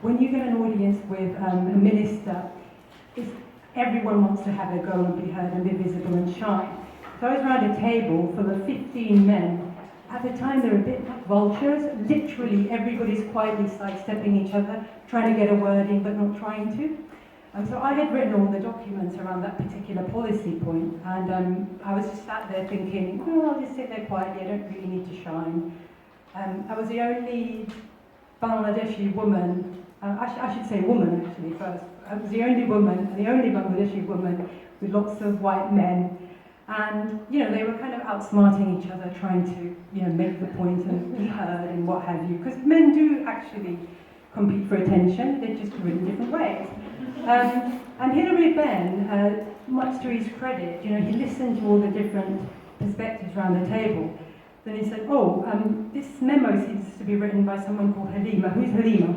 when you get an audience with a minister, everyone wants to have a go and be heard and be visible and shine. So I was around a table full of 15 men. At the time, they were a bit like vultures. Literally, everybody's quietly sidestepping each other, trying to get a word in, but not trying to. And so I had written all the documents around that particular policy point, and I was just sat there thinking, oh, I'll just sit there quietly, I don't really need to shine. I was the only Bangladeshi woman, I should say woman actually first. I was the only woman, the only Bangladeshi woman with lots of white men. And, they were kind of outsmarting each other, trying to, make the point and be heard and what have you. Because men do actually compete for attention, they just do it in different ways. And Hilary Benn, much to his credit, he listened to all the different perspectives around the table. Then he said, this memo seems to be written by someone called Halima. Who's Halima?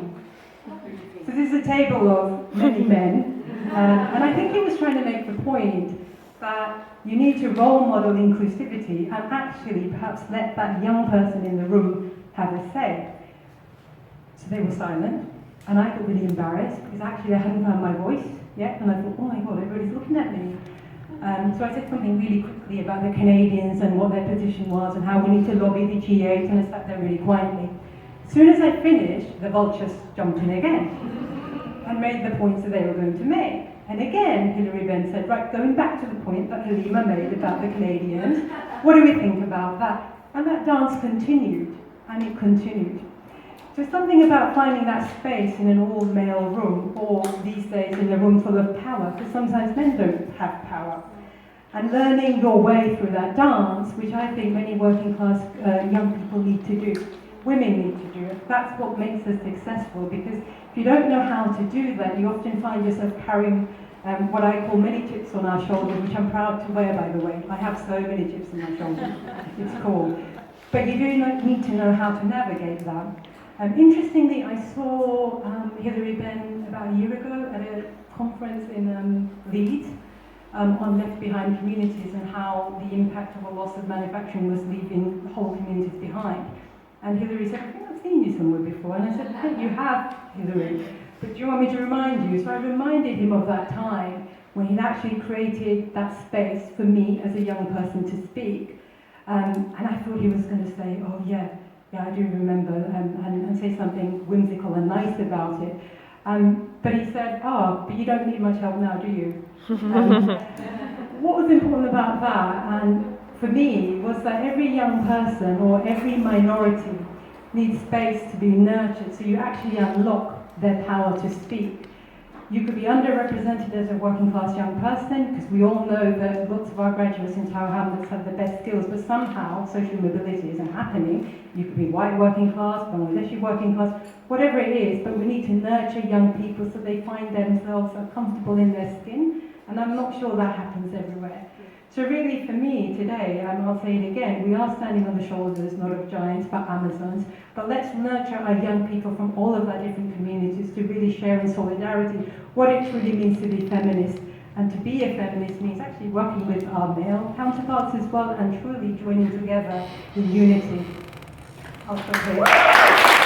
So this is a table of many men. And I think he was trying to make the point that you need to role model inclusivity and actually perhaps let that young person in the room have a say. So they were silent, and I got really embarrassed because actually I hadn't found my voice yet, and I thought, oh my God, everybody's looking at me. So I said something really quickly about the Canadians and what their position was and how we need to lobby the G8, and I sat there really quietly. As soon as I finished, the vultures jumped in again and made the points that they were going to make. And again, Hilary Benn said, right, going back to the point that Halima made about the Canadians, what do we think about that? And that dance continued, and it continued. So something about finding that space in an all-male room, or these days in a room full of power, because sometimes men don't have power. And learning your way through that dance, which I think many working class young people need to do, women need to do. That's what makes us successful, because if you don't know how to do that, you often find yourself carrying what I call many chips on our shoulders, which I'm proud to wear, by the way. I have so many chips on my shoulders. It's cool. But you do need to know how to navigate that. Interestingly, I saw Hilary Benn about a year ago at a conference in Leeds on left behind communities and how the impact of a loss of manufacturing was leaving whole communities behind. And Hilary said, I think I've seen you somewhere before. And I said, I think you have, Hilary, but do you want me to remind you? So I reminded him of that time when he'd actually created that space for me as a young person to speak. And I thought he was going to say, oh yeah, I do remember, and say something whimsical and nice about it. But he said, but you don't need much help now, do you? What was important about that, and for me, was that every young person or every minority needs space to be nurtured, so you actually unlock their power to speak. You could be underrepresented as a working class young person, because we all know that lots of our graduates in Tower Hamlets have the best skills, but somehow social mobility isn't happening. You could be white working class, Bangladeshi working class, whatever it is, but we need to nurture young people so they find themselves comfortable in their skin, and I'm not sure that happens everywhere. So really, for me today, and I'll say it again, we are standing on the shoulders not of giants but Amazons, but let's nurture our young people from all of our different communities to really share in solidarity what it truly means to be feminist. And to be a feminist means actually working with our male counterparts as well and truly joining together in unity. I'll stop here.